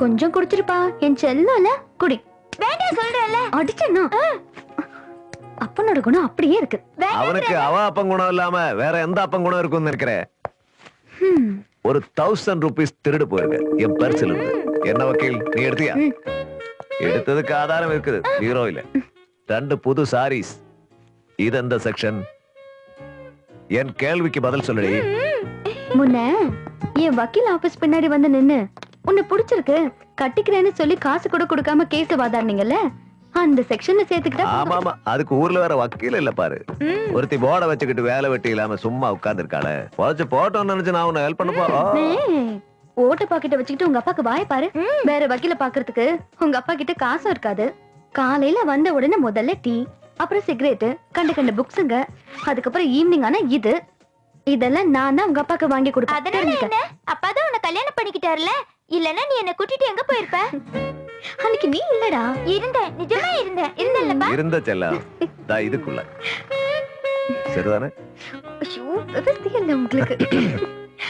கொஞ்சம் குடிச்சிருப்பா என் செல்லல குடி. வேண்டாம் சொல்றேன்ல. அடிச்சேன்னா அப்பனோட குணம் அப்படியே இருக்கு. அவனுக்கு அவ அப்பன் குணம் இல்லாம வேற எந்த அப்பன் குணம் இருக்கும்னு நினைக்கிறேன். ஒரு 1000 ரூபீஸ் திருடு போயிருக்கு என் பர்சில் இருந்து. என்ன வக்கீல் நீ எடுத்தியா? எடுத்ததுக்கு ஆதாரம் இருக்குது. ஹீரோயில 2 புது சாரீஸ். இது எந்த செக்ஷன்? என் கேள்விக்கு பதில் சொல்லடி. முன்ன என் வக்கீல் ஆபீஸ் பின்னாடி வந்து நின்னு உன்னை பிடிச்சிருக்கு கட்டிக்கிறேன்னு சொல்லி காசு கூட கொடுக்காம கேஸ் வாதாடுனீங்கல்ல, அந்த செக்ஷன்ல சேர்த்துக்கிட்டா. ஆமா ஆமா, அதுக்கு ஊர்ல வேற வக்கீல் இல்ல பாரு. ஒருத்தி போர்ட வச்சுக்கிட்டு வேலை வெட்டி இல்லாம சும்மா உட்கார்ந்து இருக்காளே. பொழைச்சு போட்டோம்னு நினைச்சு நான் உன்னை ஹெல்ப் பண்ணப்போ ஓட்ட பாக்கெட்ட வச்சுக்கிட்டு உங்க அப்பாக்கு வாய பாரு. வேற வக்கீல பாக்குறதுக்கு உங்க அப்பா கிட்ட காசும் இருக்காது. காலையில வந்த உடனே முதல்ல டீ, அப்புறம் சிகரெட், கண்ட புக்ஸுங்க, அதுக்கப்புறம் ஈவினிங் ஆனா இதெல்லாம் நான் தான் உங்க அப்பாக்கு வாங்கி கொடுப்பேன். அதனால என்ன? அப்பா தான் உன்னை கல்யாணம் பண்ணிக்கிட்டாருல, இல்லன்னா நீ என்ன கூட்டிட்டு எங்க போயிருப்ப? அன்னைக்கு நீ இல்லடா. இருந்தேன், நிஜமா இருந்தேன். இருந்தல்லப்பா. இருந்த செல்லம் தான் இதுக்குள்ள. சரிதானே? ஐயோ விவசாயம் உங்களுக்கு.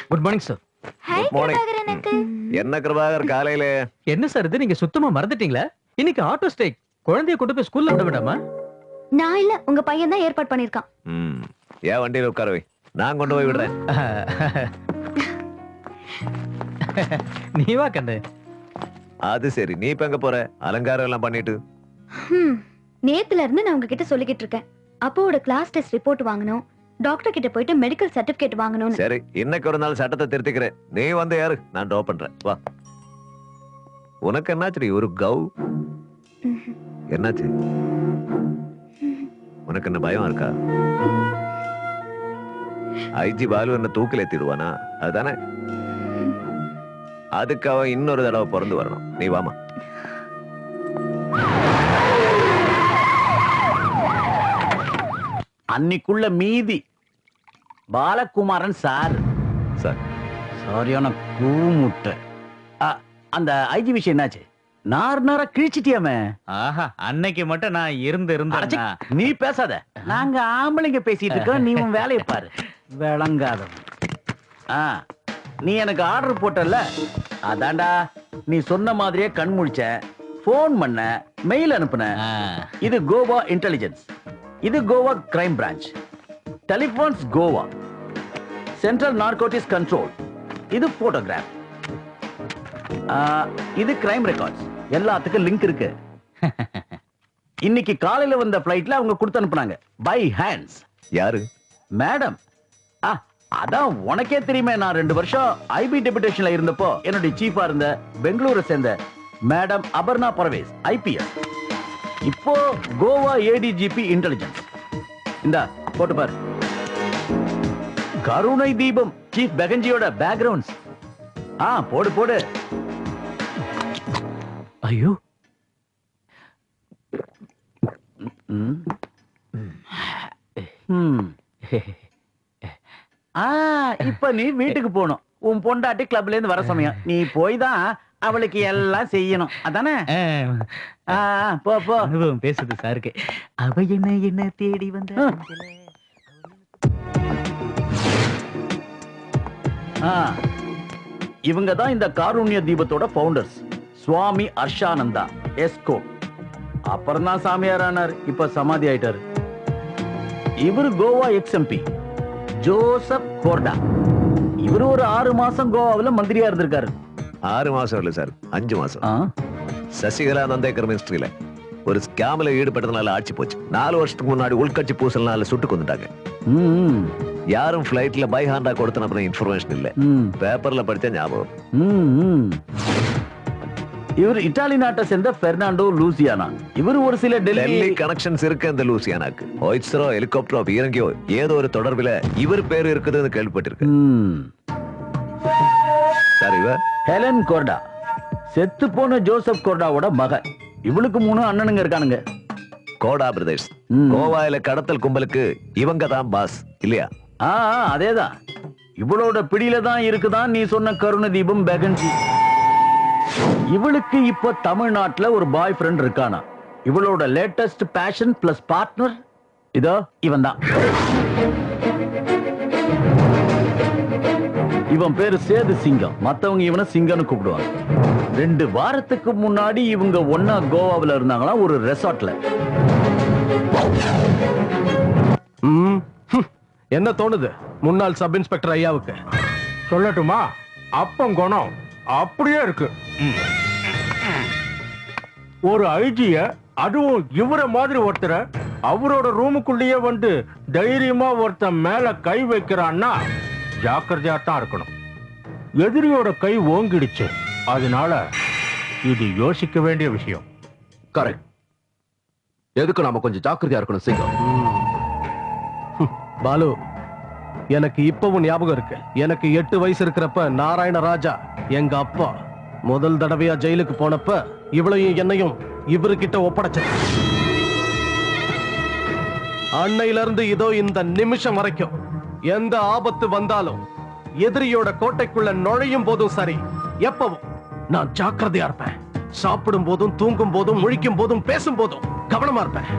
Good morning sir. Hi Prabhakaran uncle. என்ன பிரபாகர் காலையில? என்ன சார் இது, நீங்க சுத்தமா மறந்துட்டீங்களா? இன்னைக்கு ஆட்டோ ஸ்ட்ரைக். குழந்தைய கொண்டு போய் ஸ்கூல்ல விட வேண்டாமா? நான் இல்ல, உங்க பையன் தான் ஏற்பாடு பண்ணிருக்கான். ஏன் வண்டியில உட்கார வை, நான் கொண்டு போய் விடுறேன். நீ வா கண்ணு. அது சரி, நீ இப்ப எங்க போற? அலங்காரம் எல்லாம் பண்ணிட்டு. நேத்துல இருந்து நான் உங்ககிட்ட சொல்லிக்கிட்டு இருக்கேன். அப்போட கிளாஸ் டெஸ்ட் ரிப்போர்ட் வாங்கணும், டாக்டர் கிட்ட போயிட்டு மெடிக்கல் சர்டிபிகேட் வாங்கணும். சரி, இன்னைக்கு ஒரு நாள் சட்டத்தை திருத்திக்கிறேன். நீ வந்து யாரு, நான் ட்ராப் பண்றேன். வா. உனக்கு என்னாச்சு? ஒரு கவ் என்னாச்சு? உனக்கு என்ன பயம் இருக்கா? ஐஜி பாலு என்ன தூக்கில ஏத்திடுவானா? அதுதானே. அதுக்கு அவன் இன்னொரு தடவை பிறந்து வரணும். நீ வாமா. அன்னைக்குள்ள மீதி பாலகுமாரன் சார். சார் சரியான கூமுட்டை. அந்த ஐஜி விஷயம் என்னாச்சு? நார் கிழிச்சிட்டியாமே. ஆஹா, அன்னைக்கு மட்டும் நான் இருந்தேன். நீ பேசாத, நாங்க ஆம்பளைங்க பேசிட்டு இருக்கோம். நீ உன் வேலையை பாரு. விளங்காதவன். நீ எனக்கு ஆர்டர் போட்டல, அதான்டா நீ சொன்ன மாதிரியே கண் முழிச்ச, போன் பண்ண, மெயில் அனுப்புன. இது கோவா இன்டெலிஜென்ஸ், இது Goa crime branch. Telephones Goa, central narcotics control, இது போட்டோகிராஃப், இது கிரைம் ரெக்கார்ட்ஸ். எல்லாத்துக்கும் லிங்க் இருக்கு. இன்னைக்கு காலையில வந்த பிளைட்ல அவங்க கொடுத்து அனுப்புனாங்க பை ஹேண்ட்ஸ். யாரு? மேடம். அதான் உனக்கே தெரியுமே, நான் 2 வருஷம் ஐபி டெபுடேஷன்ல இருந்தப்போ என்னுடைய சீஃபா இருந்த பெங்களூரை சேர்ந்த மேடம் அபர்ணா பரவேஸ் ஐபிஎஸ். இப்போ கோவா ஏடிஜிபி இன்டெலிஜென்ஸ். இந்த போட்டு பாரு. கருணை தீபம் சீஃப் பெகஞ்சியோட பேக்ரவுண்ட்ஸ். போடு போடு. ஐயோ, இப்ப நீ வீட்டுக்கு போகணும். உன் பொண்டாட்டி கிளப்ல இருந்து வர சமயம். நீ போய் தான் அவளுக்கு எல்லாம் செய்யணும். அதானே? போ போ. அனுபவம் பேசுது சாருக்கு. அவ என்ன தேடி வந்த. இவங்க தான் இந்த காருண்ய தீபத்தோட ஃபவுண்டர்ஸ். சுவாமி அர்ஷானந்தா எஸ்கோ. அப்புறம் தான் சாமியார் ஆனார். இப்ப சமாதி ஆயிட்டாரு. இவரு கோவா எக்ஸ்எம்பி ஜோசப் கோர்டா. இவரு ஒரு 6 மாசம் கோவாவில் மந்திரியா இருந்திருக்காரு. 6 மாசம் இல்ல சார், 5 மாசம். சசிகலா நந்தேக்கர் மினிஸ்ட்ரியில ஒரு ஸ்கேம்ல ஈடுபட்டதுனால ஆட்சி போச்சு. 4 வருஷத்துக்கு முன்னாடி உள்கட்சி பூசல்னால சுட்டு கொண்டுட்டாங்க. யாரும் பிளைட்ல பை ஹாண்டா கொடுத்த அப்புறம் இன்ஃபர்மேஷன் இல்ல. பேப்பர்ல படிச்ச ஞாபகம். இவர் இத்தாலி நாட்டை சேர்ந்த பெர்னாண்டோ லூசியானா. இவர் ஒரு சில டெல்லி கனெக்ஷன்ஸ் இருக்கு அந்த லூசியானாக்கு. ஒய்ட்ஸரோ ஹெலிகாப்டரோ இறங்கியோ ஏதோ ஒரு தொடர்பில இவர் பேர் இருக்குதுன்னு கேள்விப்பட்டிருக்கேன். சார், இவ ஹெலன் கோர்டா, செத்து போன ஜோசப் கோர்டாவோட மக. இவளுக்கு 3 அண்ணனுங்க இருக்கானுங்க. கோடா பிரதர்ஸ். கோவாயில கடத்தல் கும்பலுக்கு இவங்க தான் பாஸ் இல்லையா? அதேதான். இவளோட பிடியில தான் இருக்குதான் நீ சொன்ன கருணை தீபம் பெகன்ஜி. இவளுக்கு இப்ப தமிழ்நாட்டுல ஒரு பாய் ஃப்ரெண்ட் இருக்கானா. இவளோட லேட்டஸ்ட் பேஷன் பிளஸ் பார்ட்னர் இதோ இவன் தான். இவன் பேரு சேது சிங்கம். மத்தவங்க இவனை சிங்கம்னு கூப்பிடுவாங்க. 2 வாரத்துக்கு முன்னாடி இவங்க ஒன்னா கோவாவில் இருந்தாங்களா ஒரு ரெசார்ட்ல. என்ன தோணுது முன்னாள் சப் இன்ஸ்பெக்டர் ஐயாவுக்கு? சொல்லட்டுமா? அப்பம் குணம் அப்படியே இருக்கு. ஒரு ஐஜிய, அதுவும் இவர மாதிரி ஒருத்தரை அவரோட ரூமுக்குள்ளேயே வந்து தைரியமா ஒருத்தன் மேல கை வைக்கிறான்னா ஜாக்கிரதையா தான் இருக்கணும். எதிரியோட கை ஓங்கிடுச்சு, அதனால இது யோசிக்க வேண்டிய விஷயம். கரெக்ட். எதுக்கு நாம கொஞ்சம் ஜாக்கிரதையா இருக்கணும் சிங்கம். பாலு, எனக்கு இப்பவும் ஞாபகம் இருக்கு. எனக்கு 8 வயசு இருக்கிறப்ப நாராயண ராஜா எங்க அப்பா முதல் தடவையா ஜெயிலுக்கு போனப்ப இவளையும் என்னையும் இவருகிட்ட ஒப்படைச்சது. அன்னையில இருந்து இதோ இந்த நிமிஷம் வரைக்கும் எந்த ஆபத்து வந்தாலும் எதிரியோட கோட்டைக்குள்ள நுழையும் போதும் சரி, எப்பவும் நான் ஜாக்கிரதையா இருப்பேன். சாப்பிடும் போதும், தூங்கும் போதும், முழிக்கும் போதும், பேசும் போதும் கவனமா இருப்பேன்.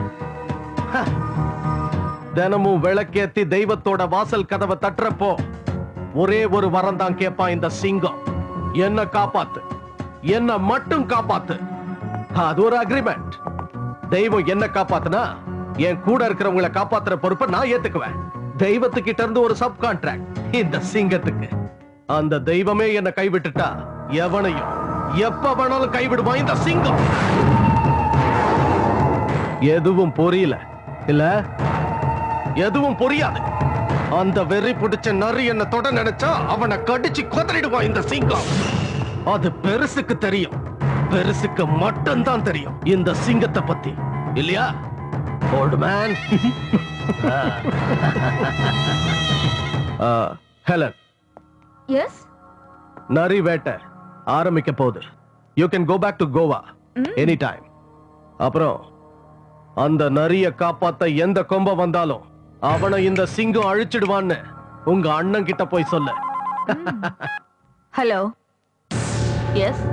தினமும் விளக்கேத்தி தெய்வத்தோட வாசல் கதவை தட்டுறப்போ ஒரே ஒரு வரம் தான் கேட்பான் இந்த சிங்கம். என்ன காப்பாத்து, என்ன மட்டும் காப்பாத்து. அது ஒரு அக்ரிமெண்ட். தெய்வம் என்ன காப்பாத்துனா என் கூட இருக்கிறவங்களை காப்பாத்துற பொறுப்பை நான் ஏத்துக்குவேன். தெய்வத்துக்கிட்ட இருந்து ஒரு சப் கான்ட்ராக்ட் இந்த சிங்கத்துக்கு. அந்த தெய்வமே என்ன கைவிட்டுட்டா எவனையும் எப்ப வேணாலும் கைவிடுவான் இந்த சிங்கம். எதுவும் புரியல இல்ல? எதுவும் புரியாது. அந்த வெறி பிடிச்ச நரி என்ன தொட நினைச்சா அவனை கடிச்சு கொதறிடுவான் இந்த சிங்கம். அது பெருசுக்கு தெரியும், பெருசுக்கு மட்டும்தான் தெரியும் இந்த சிங்கத்தை பத்தி, இல்லையா ஓல்ட் மேன்? ஹெலன், எஸ், நரி வேட்டை ஆரம்பிக்க போகுது. You can go back to Goa any time. அப்புறம் அந்த நரிய காப்பாத்த எந்த கொம்ப வந்தாலும் அவனை இந்த சிங்கம் அழிச்சிடுவான்னு உங்க அண்ணன் கிட்ட போய் சொல்லு. ஹலோ. Yes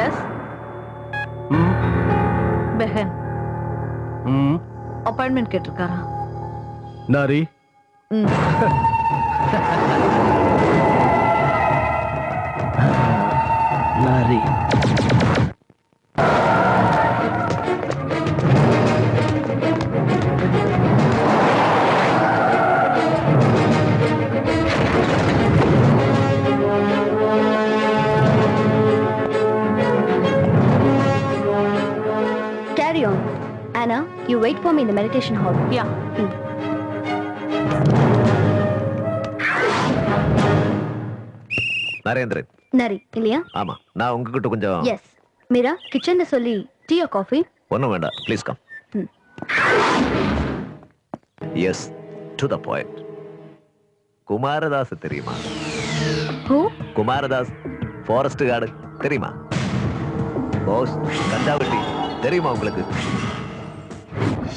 yes. பெஹன் அப்பாயின்மெண்ட் கேட்டிருக்காரா? நரி நரி. Carry on. Anna, you wait for me in the meditation hall. Yeah. Narendran. நரி இல்லையா? ஆமா, நான் உங்ககிட்ட கொஞ்சம். எஸ். மீரா, கிச்சன்ல சொல்லி டீ ஆர் காஃபி? ஒண்ணும் வேண்டாம், please come. Yes, to the point. Kumaradas தெரியுமா? ஹூ? குமாரதாஸ், ஃபாரஸ்ட் கார்டு தெரியுமா? போஸ், கஞ்சாவட்டி தெரியுமா உங்களுக்கு?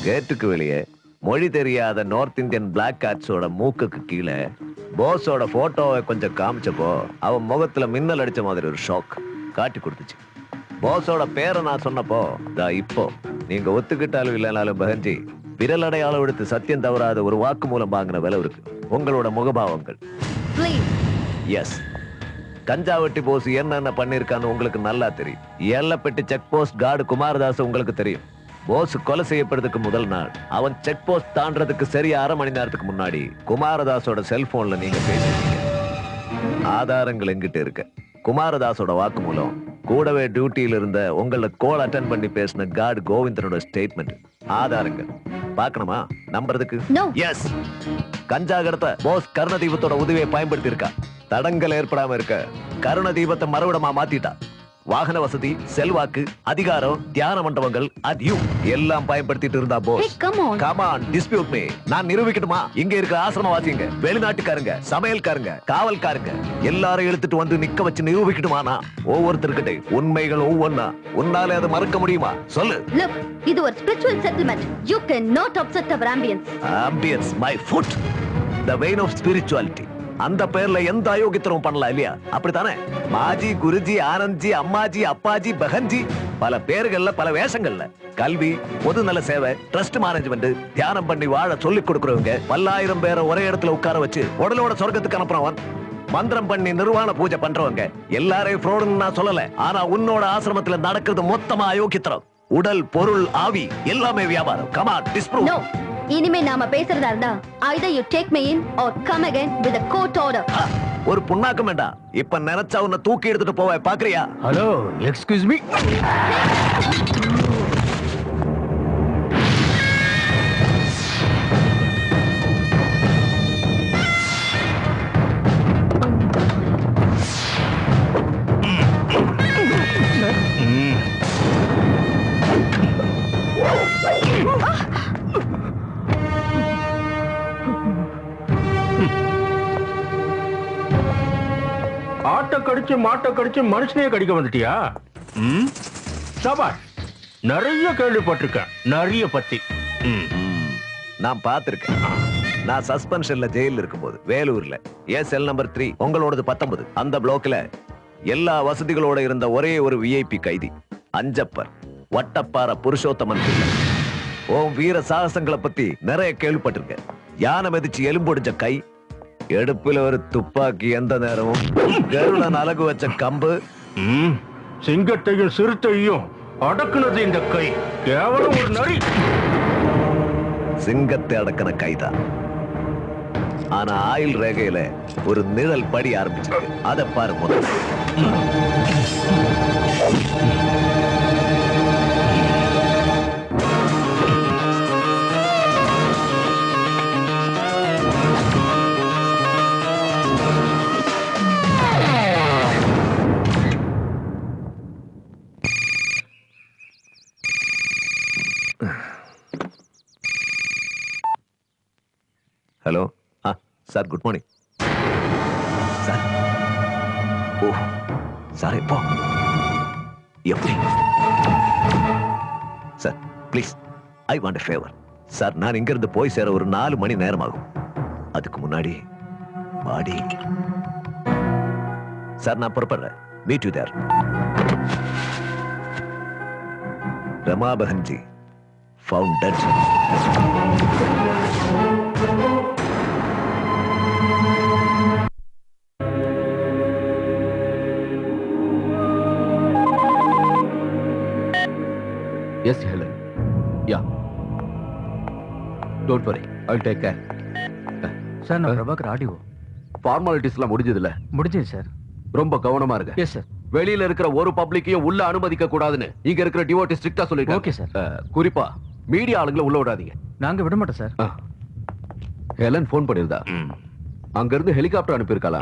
கேட்டுக்கு வெளியே மொழி தெரியாத நார்த் இந்தியன் பிளாக் கேட்ஸோட மூக்குக்கு கீழே போஸோட போட்டோவை கொஞ்சம் காமிச்சப்போ அவன் முகத்துல மின்னல் அடிச்ச மாதிரி ஒரு ஷாக் காட்டி கொடுத்துச்சு. போஸோட பேரை நான் சொன்னப்போ இப்போ நீங்க ஒத்துக்கிட்டாலும் இல்லைனாலும் பகஞ்சி விரல் அடையாளம் எடுத்து சத்தியம் தவறாத ஒரு வாக்கு மூலம் வாங்கின விலை இருக்கு உங்களோட முகபாவங்கள். எஸ், கஞ்சாவட்டி போஸ் என்னென்ன பண்ணிருக்கான்னு உங்களுக்கு நல்லா தெரியும். ஏல்லப்பட்டி செக் போஸ்ட் கார்டு குமாரதாஸ் உங்களுக்கு தெரியும். போஸ் கொலை செய்யப்படுறதுக்கு முதல் நாள் அவன் செக் போஸ்ட் தாண்டறதுக்கு சரியா 1/2 மணி நேரத்துக்கு முன்னாடி குமாரதாஸோட செல்போன்ல நீங்க பேசிருக்கீங்க. ஆதாரங்கள் எங்கிட்ட இருக்கு. குமாரதாஸோட வாக்குமூலம், கூடவே டியூட்டியில இருந்த உங்களை கோல் அட்டென்ட் பண்ணி பேசின கார்டு கோவிந்தனோட ஸ்டேட்மெண்ட், ஆதாரங்கள் பார்க்கணுமா? நம்புறதுக்கு? எஸ். கஞ்சா கடத்த போஸ் கருண தீபத்தோட உதவியை பயன்படுத்தி இருக்கா. தடங்கள் ஏற்படாம இருக்க கருண தீபத்தை மறுவிடமா மாத்திட்டா. வாகன வசதி, செல்வாக்கு, அதிகாரம், தியான மண்டபங்கள், அது எல்லாம் பயன்படுத்திட்டு இருந்தா boss. Come on, dispute me. நான் நிரூபிக்கட்டுமா? இங்க இருக்கிற ஆசிரமவாசிங்க, வெளிநாட்டுக்காரங்க, சமையல்காரங்க, காவல்காரங்க எல்லாரும் எடுத்துட்டு வந்து நிக்க வச்சு நிரூபிக்கட்டுமானா? ஒவ்வொருத்தருக்கிட்ட உண்மைகள் ஒவ்வொன்னா உன்னாலே அதை மறக்க முடியுமா? சொல்லு. Look, இது ஒரு spiritual settlement. You cannot upset our ambience. Ambience, my foot. The vein of spirituality. அந்த பேர்ல எந்த அயோக்கியத்தனம் பண்ணலாம் இல்லையா? அப்படித்தானே? மாஜி, குருஜி, ஆனந்த்ஜி, அம்மாஜி, அப்பாஜி, பகன்ஜி, பல பேர்கள்ல பல வேஷங்கள்ல கல்வி, பொது நல சேவை, ட்ரஸ்ட் மேனேஜ்மெண்ட், தியானம் பண்ணி வாழ சொல்லிக் கொடுக்கிறவங்க, 10,000 பேரை ஒரே இடத்துல உட்கார வச்சு உடலோட சொர்க்கத்துக்கு அனுப்புறவன். மந்திரம் பண்ணி நிர்வாண பூஜை பண்றவங்க எல்லாரையும் ஃப்ராடுன்னு நான் சொல்லல. ஆனா உன்னோட ஆசிரமத்துல நடக்கிறது மொத்தமா அயோக்கியத்தனம். உடல், பொருள், ஆவி எல்லாமே வியாபாரம். Come on, disprove. No. இனிமே நாம பேசுறதா இருந்தா either you take me in or come again with a court order. ஒரு புண்ணாக்கம் வேண்டாம். இப்ப நினைச்சா உன்னை தூக்கி எடுத்துட்டு போவ பாக்குறியா? Hello, excuse me. ஆட்டை கடிச்சு மாட்டை கடிச்சு மனுஷனையே கடிக்க வந்துட்டியா? சபாஷ், நிறைய கேள்விப்பட்டிருக்கேன் நிறைய பத்தி. நான் பார்த்திருக்கேன். நான் சஸ்பென்ஷன்ல ஜெயில இருக்கும்போது வேலூர்ல ஏன் செல் நம்பர் 3 உங்களோடது 19 அந்த பிளாக்ல எல்லா வசதிகளோட இருந்த ஒரே ஒரு விஐபி கைதி அஞ்சப்பர் வட்டப்பார புருஷோத்தமன் பிள்ளை. ஓம் வீர சாகசங்களை பத்தி நிறைய கேள்விப்பட்டிருக்கேன். யானை மிதிச்சு எலும்பொடிஞ்ச கை, எடுப்புல ஒரு துப்பாக்கி, எந்த நேரமும் கருடன் அலகு வச்ச கம்பு, சிங்கத்தையும் சிறுத்தையும் அடக்குனது இந்த கை. கேவலம் ஒரு நரி. சிங்கத்தை அடக்கின கைதான். ஆனா ஆயில் ரேகையில ஒரு நிழல் படி ஆரம்பிச்சிருக்கு. அதை பாரு முதல்ல. Hello sir, good morning sir. Oh sir, எப்போ எப்படி sir? Please, I want a favour sir. நான் இங்க இருந்து போய் சேர ஒரு 4 மணி நேரம் ஆகும். அதுக்கு முன்னாடி பாடி சார் நான் புறப்படுறேன். Meet you there. ரமா பஹன்ஜி found dead. Yes, Helen. Yeah. Don't worry. I'll take care. Sir, நான் பிரபாகர் ஆடியோ. ஃபார்மாலிட்டிஸ்லாம் முடிஞ்சதுல? முடிஞ்சது சார். ரொம்ப கவனமா இருங்க. Yes sir. வெளியில இருக்கிற ஒரு பப்ளிக்கையும் உள்ள அனுமதிக்க கூடாதுன்னு இங்க இருக்கிற டிவோட்டி ஸ்ட்ரிக்ட்டா சொல்லிருக்காங்க. Okay sir. குறிப்பா மீடியா ஆளுங்களை உள்ள விடாதீங்க. நாங்க விட மாட்டோம் சார். ஹெலன் போன் பண்ணிருந்தா. அங்க இருந்து ஹெலிகாப்டர் அனுப்பியிருக்காளா?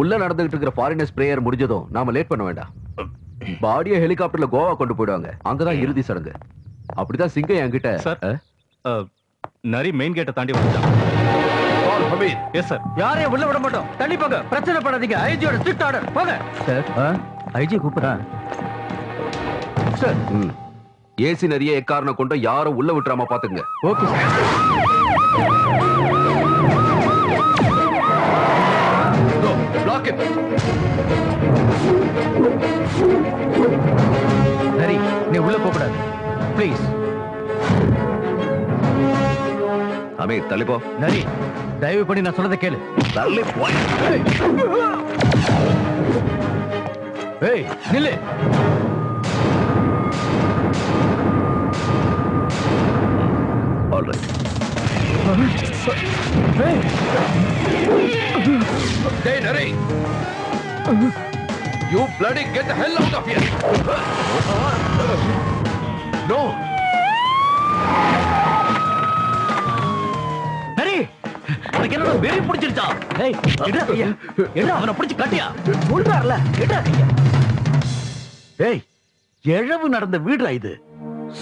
உள்ள நடந்துகிட்டு இருக்கிற ஃபாரினர்ஸ் பிரேயர் முடிஞ்சதும் நாம லேட் பண்ண வேண்டாம். பாடியை ஹெலிகாப்டர்ல கோவா கொண்டு போயிடுவாங்க. அங்கதான் இறுதி சடங்கு. அப்படிதான் சிங்கம் என்கிட்ட. சார், நரி மெயின் கேட்டை தாண்டி வந்துட்டான். Yes sir. யாரையும் உள்ள விட மாட்டோம். தள்ளி போங்க. பிரச்சனை பண்ணாதீங்க. ஐஜியோட ஸ்ட்ரிக்ட் ஆர்டர். போங்க சார். ஐஜி கூப்பிடுறேன் சார். ஏசி நிறைய எக்காரணம் கொண்டு யாரும் உள்ள விட்டுறாம பாத்துங்க. Okay sir. Block it. நரி, நீ உள்ள போக கூடாது. ப்ளீஸ். அமீர், தள்ளி போ. நரி, தயவு பண்ணி நான் சொல்றதை கேளு. தள்ளி போய். ஏய், நில்லு. All right. Hey. Hey, Nari! You bloody get the hell out of here! No! நரி, உனக்கு என்னடா வெறி பிடிச்சிருச்சா? ஏய், எடுடா கையா. எடுடா, அவனை பிடிச்சு கட்டியா. சொல்றார்ல, எடுடா கையா. ஏய், எழவு நடந்த வீடுடா இது.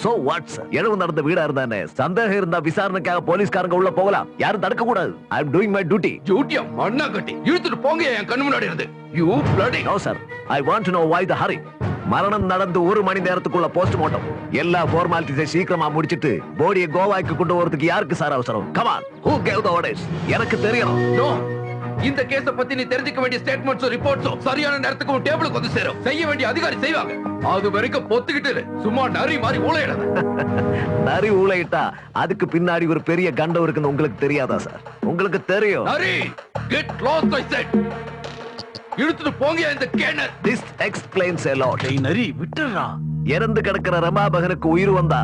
So what, sir? எழவு நடந்த வீடா இருந்தானே, சந்தேகம் இருந்தா விசாரணைக்காக போலீஸ்காரங்க உள்ள போகலாம். யாரும் தடுக்க கூடாது. I am doing my duty. ஜூட்டியா மண்ணா கட்டி இழுத்துட்டு போங்க என் கண்ணு முன்னாடி இருந்து. You bloody! No, sir. I want to know why the hurry. மரணம் நடந்து 1 மணி நேரத்துக்குள்ள போஸ்ட்மார்ட்டம். எல்லா ஃபார்மாலிட்டிஸை சீக்கிரமா முடிச்சிட்டு பாடியை கோவாக்கு கொண்டு வரதுக்கு யாருக்கு சார் அவசரம்? Come on. Who gave the orders? எனக்கு தெரியணும். No! இந்த கேஸ பத்தி நீ தெரிஞ்சுக்க வேண்டிய ஸ்டேட்மெண்ட்ஸும் ரிப்போர்ட்ஸும் சரியான நேரத்துக்கு உன் டேபிளுக்கு வந்து சேரும். செய்ய வேண்டிய அதிகாரி செய்வாங்க. அது வரைக்கும் பொத்துக்கிட்டு சும்மா நரி மாதிரி ஊளையிடாத. நரி ஊளையிட்டா அதுக்கு பின்னாடி ஒரு பெரிய கண்டம் இருக்குன்னு உங்களுக்கு தெரியாதா சார்? உங்களுக்கு தெரியும். நரி, get lost I said. இழுத்துட்டு போங்க இந்த கேனர். This explains a lot. டேய் நரி விட்டுறா. இறந்து கிடக்கிற ரமாபகனுக்கு உயிர் வந்தா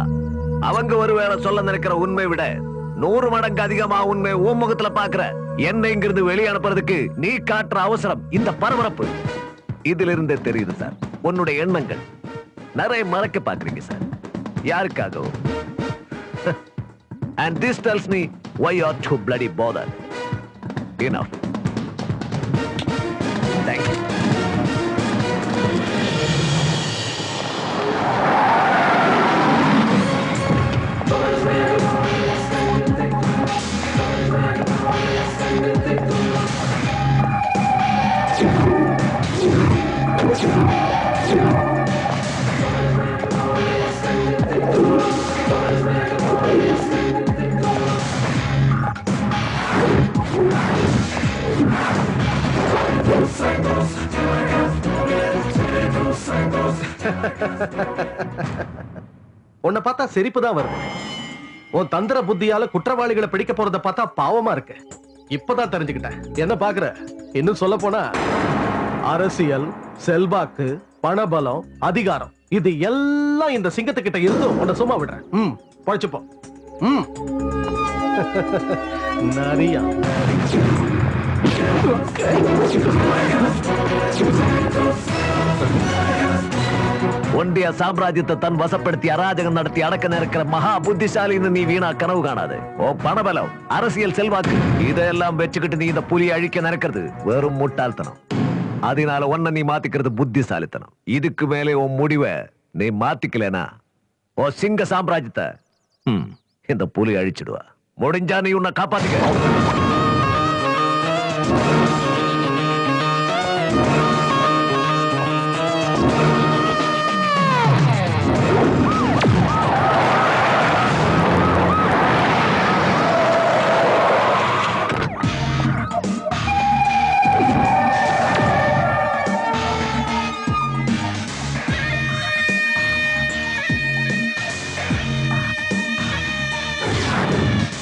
அவங்க ஒருவேளை சொல்ல நினைக்கிற உண்மை விட 100 மடங்கு அதிகமா உண்மை உன் முகத்துல பாக்குற என்னை இங்கிருந்து வெளியே அனுப்புறதுக்கு நீ காட்டுற அவசரம், இந்த பரபரப்பு, இதுல இருந்தே தெரியுது சார். உன்னுடைய எண்ணங்கள் நிறைய மறைக்க பாக்குறீங்க சார். யாருக்காகவும்? And this tells me why you are too bloody bothered. Enough. Thank you. உன்னை பார்த்தா சிரிப்பு தான் வருது. உன் தந்திர புத்தியால குற்றவாளிகளை பிடிக்க போறத பார்த்தா பாவமா இருக்கு. இப்பதான் தெரிஞ்சுக்கிட்டேன். என்ன பாக்குற? இன்னும் சொல்ல போனா அரசியல், செல்வாக்கு, பணபலம், அதிகாரம் இது எல்லாம் இந்த சிங்கத்துக்கிட்ட இருந்து உன்னை சும்மா விடுறேன். பழச்சுப்போம். நரியா ஒண்டிய சாம்ராஜ்யத்தை தன் வசப்படுத்தி அராஜகம் நடத்தி அடக்க நிற்கிற மகா புத்திசாலின்னு நீ வீணா கனவு காணாது. ஓ பணபலம், அரசியல், செல்வாக்கு இதெல்லாம் வச்சுக்கிட்டு நீ இந்த புலியை அழிக்க நினைக்கிறது வெறும் முட்டாள்தனம். அதனால ஒன்ன நீ மாத்திக்கிறது புத்திசாலித்தனம். இதுக்கு மேலே உன் முடிவை நீ மாத்திக்கலனா ஓ சிங்க சாம்ராஜ்யத்தை இந்த புலி அழிச்சிடுவா. முடிஞ்சா நீ உன்னை காப்பாத்திக்க.